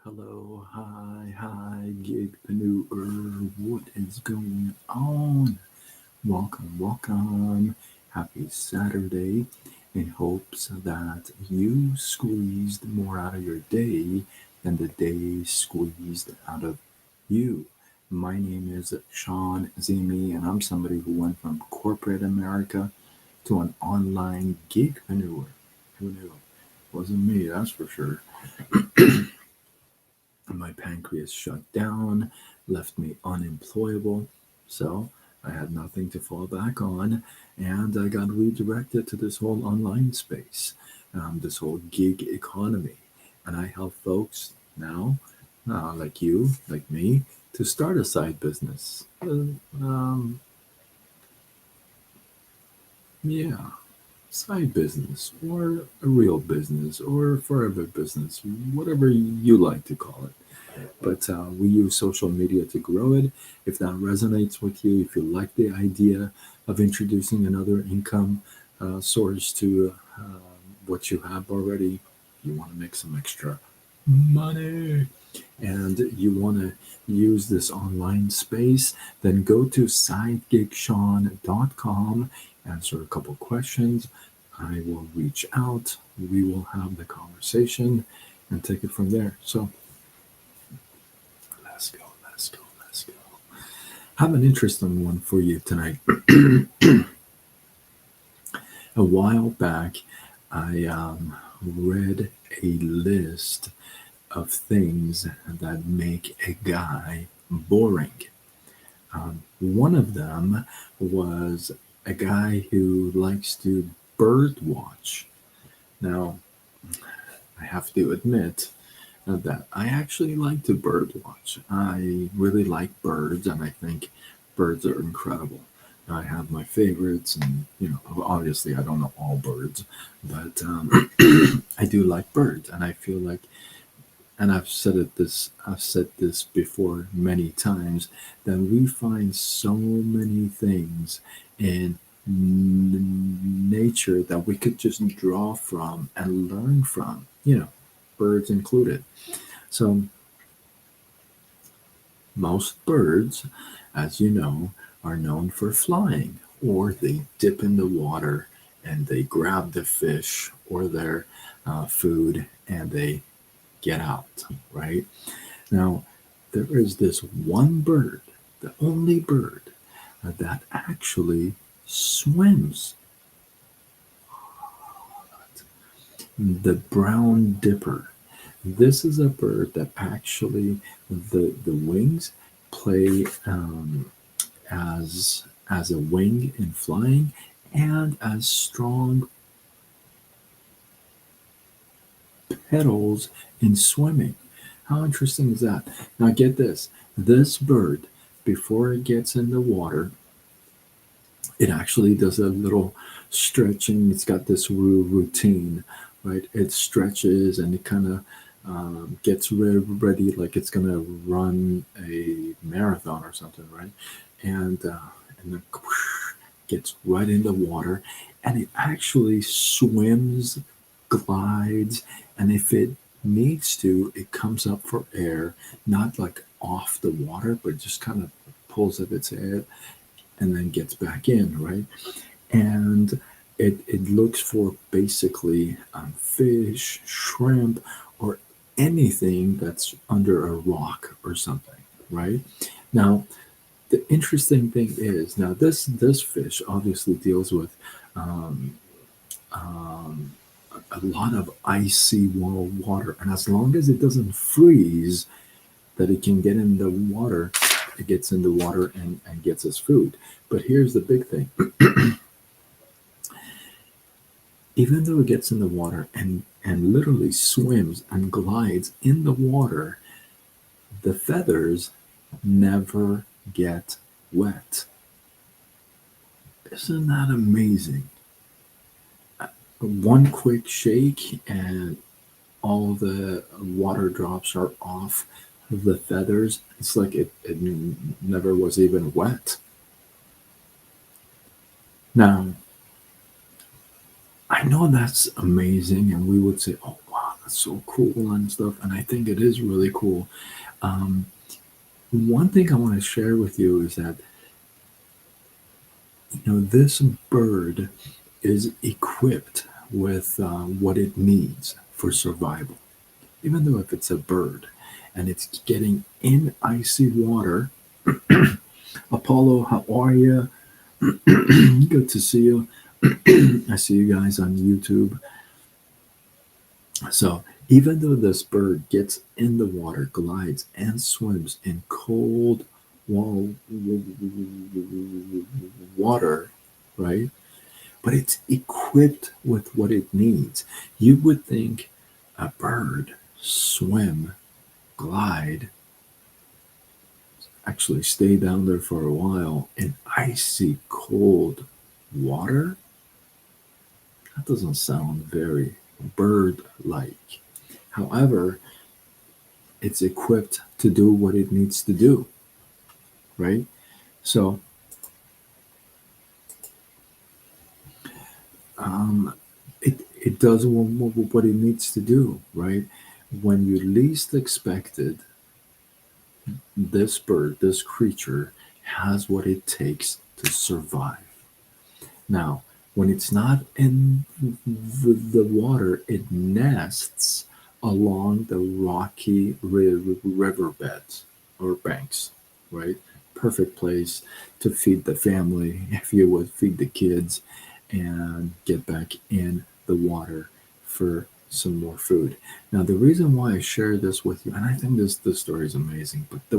Hello, hi, gigpreneur. What is going on? Welcome. Happy Saturday. In hopes that you squeezed more out of your day than the day squeezed out of you. My name is Sean Zimi, and I'm somebody who went from corporate America to an online gigpreneur. Who knew? Wasn't me, that's for sure. My pancreas shut down, left me unemployable. So I had nothing to fall back on, and I got redirected to this whole online space, this whole gig economy. And I help folks now, like you, like me, to start a side business. Yeah, side business, or a real business, or forever business, whatever you like to call it. But we use social media to grow it. If that resonates with you, if you like the idea of introducing another income source to what you have already, you want to make some extra money and you want to use this online space, then go to sidegigshawn.com, answer a couple questions. I will reach out. We will have the conversation and take it from there. So let's go. I have an interesting one for you tonight. A while back, I read a list of things that make a guy boring. One of them was a guy who likes to bird watch. Now, I have to admit that I actually like to bird watch. I really like birds, and I think birds are incredible. I have my favorites, and obviously, I don't know all birds, but I do like birds, and I feel like, and I've said this before many times, that we find so many things in nature that we could just draw from and learn from, birds included. So most birds, as you know, are known for flying, or they dip in the water and they grab the fish or their food and they get out, right? Now, there is this one bird, the only bird, that actually swims, the brown dipper. This is a bird that actually the wings play as a wing in flying and as strong pedals in swimming. How interesting is that? Now get this. This bird, before it gets in the water, it actually does a little stretching. It's got this routine, right? It stretches and it kind of gets ready like it's going to run a marathon or something, right? And then gets right in the water, and it actually swims, glides, and if it needs to, it comes up for air, not like off the water, but just kind of pulls up its head and then gets back in, right? And it looks for basically fish, shrimp, or anything that's under a rock or something, right? Now, the interesting thing is now this fish obviously deals with um, um, a lot of icy water, and as long as it doesn't freeze, that it can get in the water, it gets in the water and gets its food. But here's the big thing: even though it gets in the water and literally swims and glides in the water, the feathers never get wet. Isn't that amazing? One quick shake and all the water drops are off the feathers. It's like it never was even wet. Now, I know that's amazing, and we would say, oh, wow, so cool and stuff. And I think it is really cool. Um, One thing I want to share with you is that this bird is equipped with what it needs for survival. Even though if it's a bird and it's getting in icy water, Apollo, how are you? Good to see you. I see you guys on YouTube. So even though this bird gets in the water, glides, and swims in cold wall water, right? But it's equipped with what it needs. You would think a bird swim, glide, actually stay down there for a while in icy cold water. That doesn't sound very bird like. However, it's equipped to do what it needs to do, right? So, um, it does what it needs to do, right? When you least expected, this bird, this creature, has what it takes to survive. Now, when it's not in the water, it nests along the rocky riverbeds or banks, right? Perfect place to feed the family, if you would feed the kids, and get back in the water for some more food. Now, the reason why I share this with you, and I think this story is amazing, but the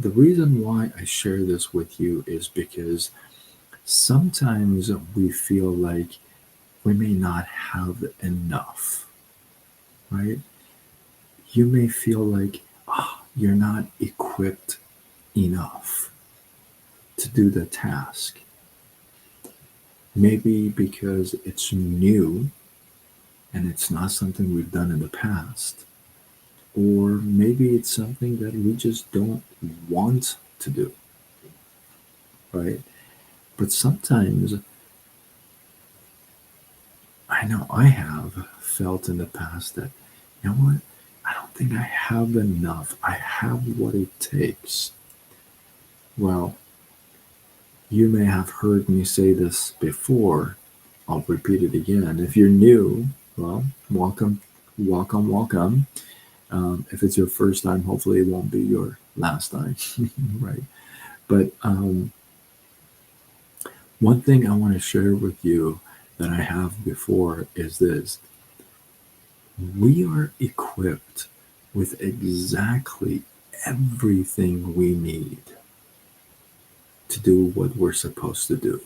reason why I share this with you is because sometimes we feel like we may not have enough, right? You may feel like you're not equipped enough to do the task. Maybe because it's new and it's not something we've done in the past. Or maybe it's something that we just don't want to do, right? But sometimes I know I have felt in the past that, you know what? I don't think I have enough. I have what it takes. Well, you may have heard me say this before. I'll repeat it again. If you're new, well, welcome, welcome, welcome. If it's your first time, hopefully it won't be your last time, right? But one thing I want to share with you that I have before is this: we are equipped with exactly everything we need to do what we're supposed to do.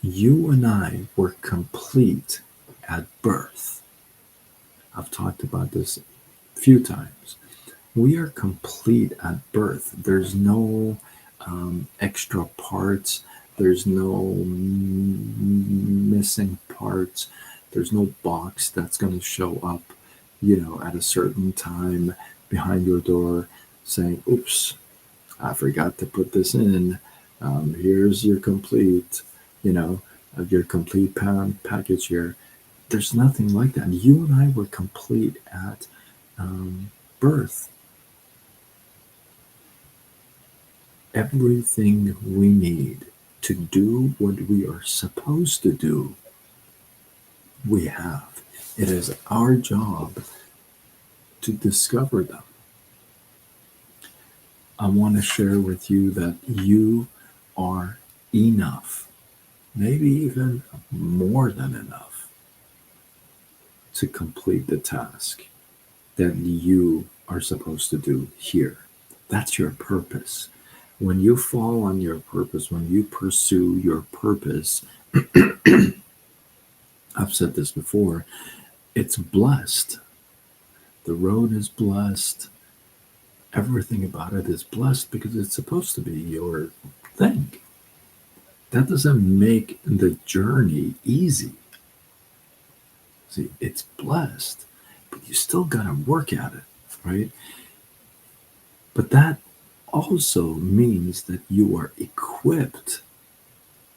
You and I were complete at birth. I've talked about this a few times. We are complete at birth. There's no extra parts. There's no missing parts. There's no box that's going to show up, at a certain time behind your door saying, oops, I forgot to put this in. Here's your complete, you know, your complete package here. There's nothing like that. You and I were complete at birth. Everything we need to do what we are supposed to do, we have. It is our job to discover them. I want to share with you that you are enough, maybe even more than enough, to complete the task that you are supposed to do here. That's your purpose. When you fall on your purpose, when you pursue your purpose, I've said this before, it's blessed. The road is blessed. Everything about it is blessed because it's supposed to be your thing. That doesn't make the journey easy. See, it's blessed, but you still got to work at it, right? But that also means that you are equipped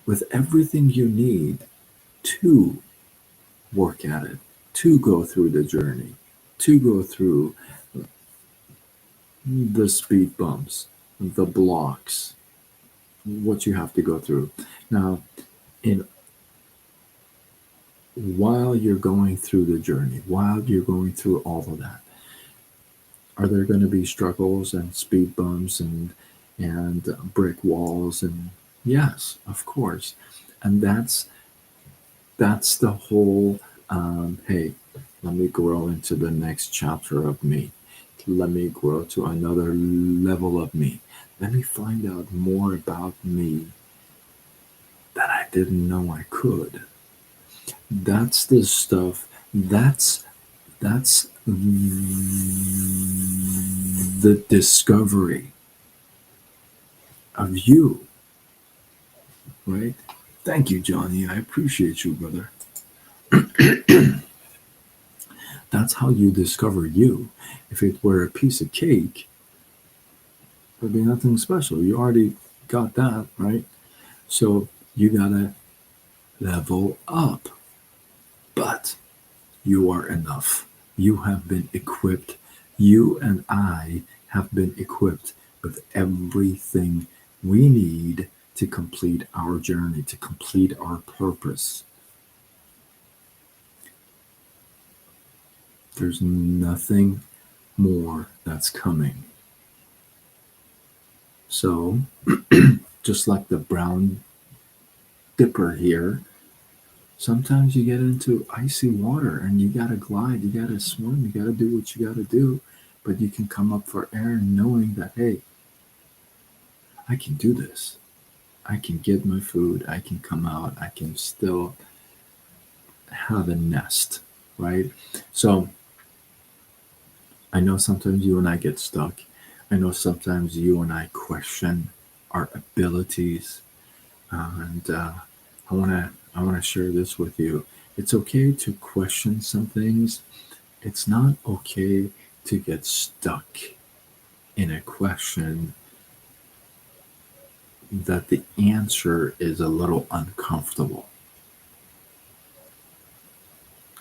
with everything you need to work at it. to go through the journey, to go through the speed bumps, the blocks, what you have to go through. Now, in while you're going through the journey, while you're going through all of that, are there going to be struggles and speed bumps and brick walls? And yes, of course. And that's the whole. Hey, let me grow into the next chapter of me. Let me grow to another level of me. Let me find out more about me that I didn't know I could. That's the stuff. That's the discovery of you, right? Thank you, Johnny. I appreciate you, brother. That's how you discover you. If it were a piece of cake, there'd be nothing special. You already got that, right? So you gotta level up. But you are enough. You have been equipped. You and I have been equipped with everything we need to complete our journey, to complete our purpose. There's nothing more that's coming. So, just like the brown dipper here, sometimes you get into icy water and you gotta glide, you gotta swim, you gotta do what you gotta do, but you can come up for air knowing that, hey, I can do this. I can get my food, I can come out, I can still have a nest, right? So I know sometimes you and I get stuck. I know sometimes you and I question our abilities, and I wanna share this with you. It's okay to question some things. It's not okay to get stuck in a question that the answer is a little uncomfortable,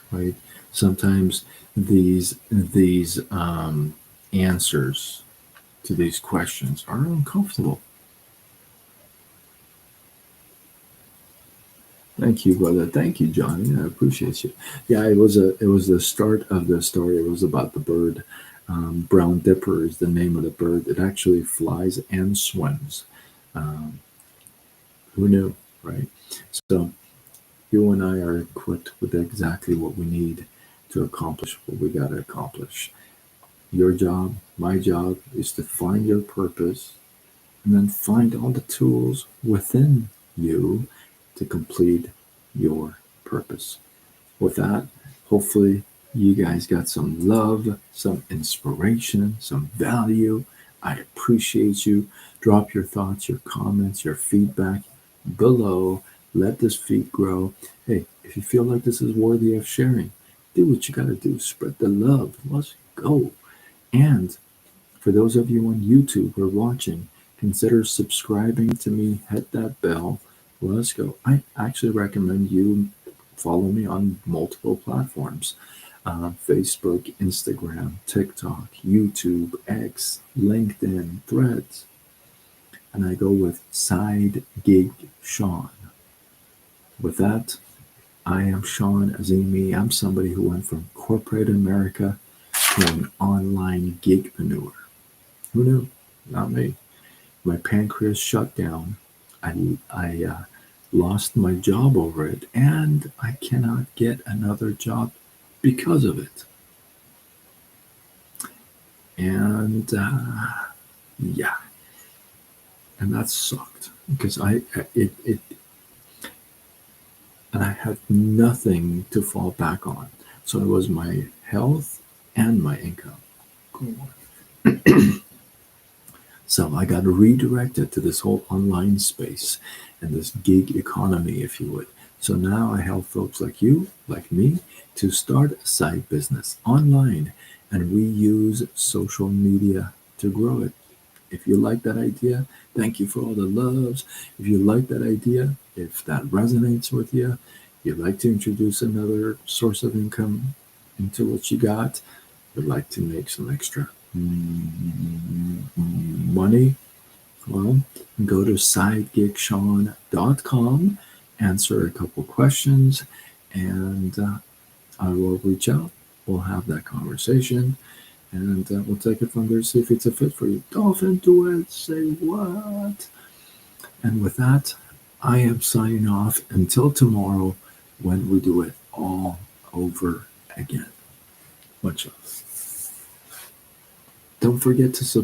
right? Sometimes these answers to these questions are uncomfortable. Thank you, brother. Thank you, Johnny. I appreciate you. Yeah, it was the start of the story. It was about the bird. Brown Dipper is the name of the bird. It actually flies and swims. Um, who knew, right? So you and I are equipped with exactly what we need to accomplish what we got to accomplish. Your job, my job, is to find your purpose and then find all the tools within you to complete your purpose. With that, hopefully, you guys got some love, some inspiration, some value. I appreciate you. Drop your thoughts, your comments, your feedback below. Let this feed grow. Hey, if you feel like this is worthy of sharing, do what you got to do. Spread the love. Let's go. And for those of you on YouTube who are watching, consider subscribing to me, hit that bell. Let's go. I actually recommend you follow me on multiple platforms: Facebook, Instagram, TikTok, YouTube, X, LinkedIn, Threads. And I go with Side Gig Sean. With that, I am Sean Azimi. I'm somebody who went from corporate America to an online gigpreneur. Who knew? Not me. My pancreas shut down. I lost my job over it, and I cannot get another job because of it. And yeah, and that sucked because and I had nothing to fall back on. So it was my health and my income. Cool. So I got redirected to this whole online space and this gig economy, if you would. So now I help folks like you, like me, to start a side business online, and we use social media to grow it. If you like that idea, thank you for all the loves. If you like that idea, if that resonates with you, you'd like to introduce another source of income, into what you got, would like to make some extra money, well, go to sidegigsean.com, answer a couple questions, and I will reach out. We'll have that conversation, and we'll take it from there, see if it's a fit for you. Dolphin, do it, say what? And with that, I am signing off until tomorrow when we do it all over again. Much love. Don't forget to subscribe.